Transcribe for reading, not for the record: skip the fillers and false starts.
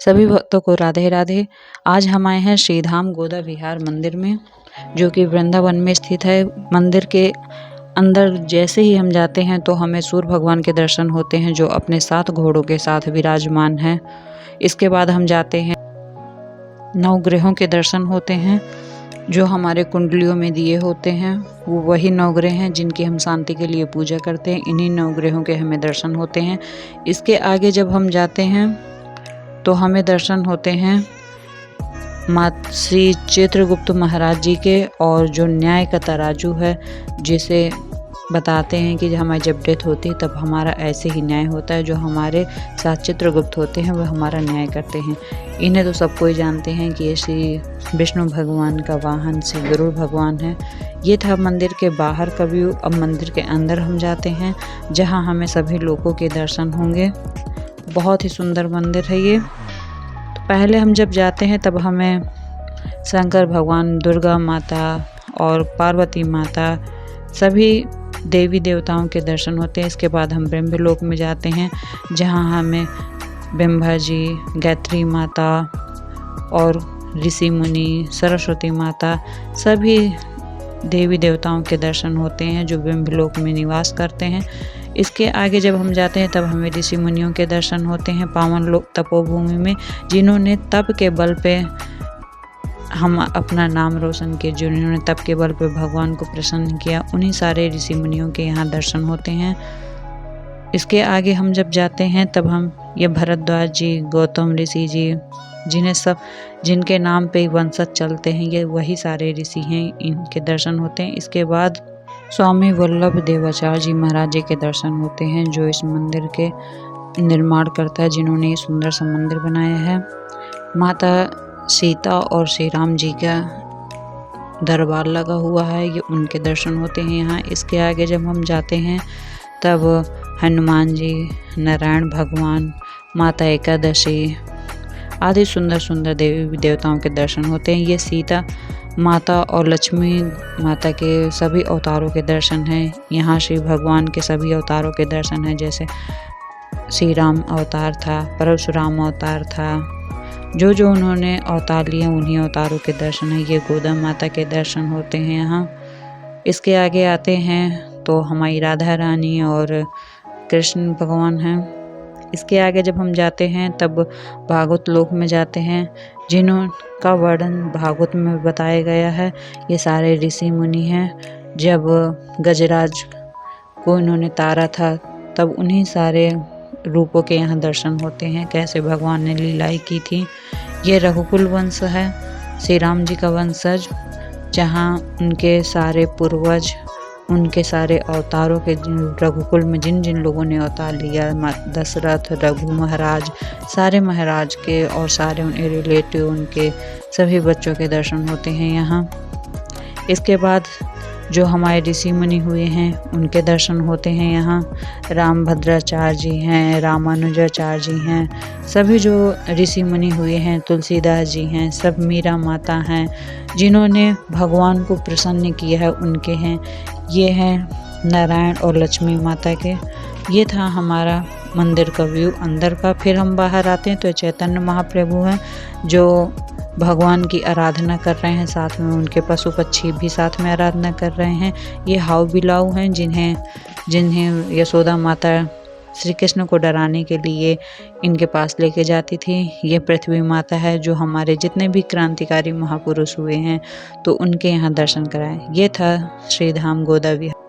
सभी भक्तों को राधे राधे। आज हम आए हैं श्री धाम गोदा विहार मंदिर में, जो कि वृंदावन में स्थित है। मंदिर के अंदर जैसे ही हम जाते हैं तो हमें सूर्य भगवान के दर्शन होते हैं, जो अपने 7 घोड़ों के साथ विराजमान हैं। इसके बाद हम जाते हैं, 9 ग्रहों के दर्शन होते हैं जो हमारे कुंडलियों में दिए होते हैं। वो वही 9 ग्रह हैं जिनकी हम शांति के लिए पूजा करते हैं। इन्हीं 9 ग्रहों के हमें दर्शन होते हैं। इसके आगे जब हम जाते हैं तो हमें दर्शन होते हैं श्री चित्रगुप्त महाराज जी के, और जो न्याय का तराजू है, जिसे बताते हैं कि हमारी जब डेथ होती है तब हमारा ऐसे ही न्याय होता है। जो हमारे साथ चित्रगुप्त होते हैं वह हमारा न्याय करते हैं। इन्हें तो सब कोई जानते हैं कि ये श्री विष्णु भगवान का वाहन श्री गरुड़ भगवान है। ये था मंदिर के बाहर का व्यू। अब मंदिर के अंदर हम जाते हैं, जहाँ हमें सभी लोगों के दर्शन होंगे। बहुत ही सुंदर मंदिर है ये। तो पहले हम जब जाते हैं तब हमें शंकर भगवान, दुर्गा माता और पार्वती माता, सभी देवी देवताओं के दर्शन होते हैं। इसके बाद हम ब्रह्मलोक में जाते हैं, जहाँ हमें ब्रह्मा जी, गायत्री माता और ऋषि मुनि, सरस्वती माता, सभी देवी देवताओं के दर्शन होते हैं जो ब्रह्मलोक में निवास करते हैं। इसके आगे जब हम जाते हैं तब हमें ऋषि मुनियों के दर्शन होते हैं पावन लोक तपोभूमि में, जिन्होंने तप के बल पे हम अपना नाम रोशन किया, जिन्होंने तप के बल पे भगवान को प्रसन्न किया। उन्हीं सारे ऋषि मुनियों के यहाँ दर्शन होते हैं। इसके आगे हम जब जाते हैं तब हम ये भरद्वाज जी, गौतम ऋषि जी, जिनके नाम पे वंशज चलते हैं, ये वही सारे ऋषि हैं, इनके दर्शन होते हैं। इसके बाद स्वामी वल्लभ देवाचार्य जी महाराज जी के दर्शन होते हैं, जो इस मंदिर के निर्माण करता है, जिन्होंने ये सुंदर सा मंदिर बनाया है। माता सीता और श्री राम जी का दरबार लगा हुआ है, ये उनके दर्शन होते हैं यहाँ। इसके आगे जब हम जाते हैं तब हनुमान जी, नारायण भगवान, माता एकादशी आदि सुंदर सुंदर देवी देवताओं के दर्शन होते हैं। ये सीता माता और लक्ष्मी माता के सभी अवतारों के दर्शन हैं। यहाँ श्री भगवान के सभी अवतारों के दर्शन हैं, जैसे श्री राम अवतार था, परशुराम अवतार था, जो जो उन्होंने अवतार लिए उन्हीं अवतारों के दर्शन है। ये गोदा माता के दर्शन होते हैं यहाँ। इसके आगे आते हैं तो हमारी राधा रानी और कृष्ण भगवान हैं। इसके आगे जब हम जाते हैं तब भागवत लोक में जाते हैं, जिनका वर्णन भागवत में बताया गया है। ये सारे ऋषि मुनि हैं। जब गजराज को इन्होंने तारा था तब उन्हीं सारे रूपों के यहाँ दर्शन होते हैं, कैसे भगवान ने लीलाएं की थी। ये रघुकुल वंश है, श्री राम जी का वंशज, जहाँ उनके सारे पूर्वज, उनके सारे अवतारों के रघुकुल में जिन जिन लोगों ने अवतार लिया, दशरथ, रघु महाराज, सारे महाराज के और सारे उनके रिलेटिव, उनके सभी बच्चों के दर्शन होते हैं यहाँ। इसके बाद जो हमारे ऋषि मुनि हुए हैं उनके दर्शन होते हैं यहाँ। राम भद्राचार्य जी हैं, रामानुजाचार्य जी हैं, सभी जो ऋषि मुनि हुए हैं, तुलसीदास जी हैं, सब मीरा माता हैं, जिन्होंने भगवान को प्रसन्न किया है, उनके हैं। ये हैं नारायण और लक्ष्मी माता के। ये था हमारा मंदिर का व्यू अंदर का। फिर हम बाहर आते हैं तो चैतन्य महाप्रभु हैं, जो भगवान की आराधना कर रहे हैं, साथ में उनके पशु पक्षी भी साथ में आराधना कर रहे हैं। ये हाउ बिलाऊ हैं, जिन्हें यशोदा माता श्री कृष्ण को डराने के लिए इनके पास लेके जाती थी। ये पृथ्वी माता है, जो हमारे जितने भी क्रांतिकारी महापुरुष हुए हैं तो उनके यहाँ दर्शन कराएं। ये था श्री धाम गोदा विहार।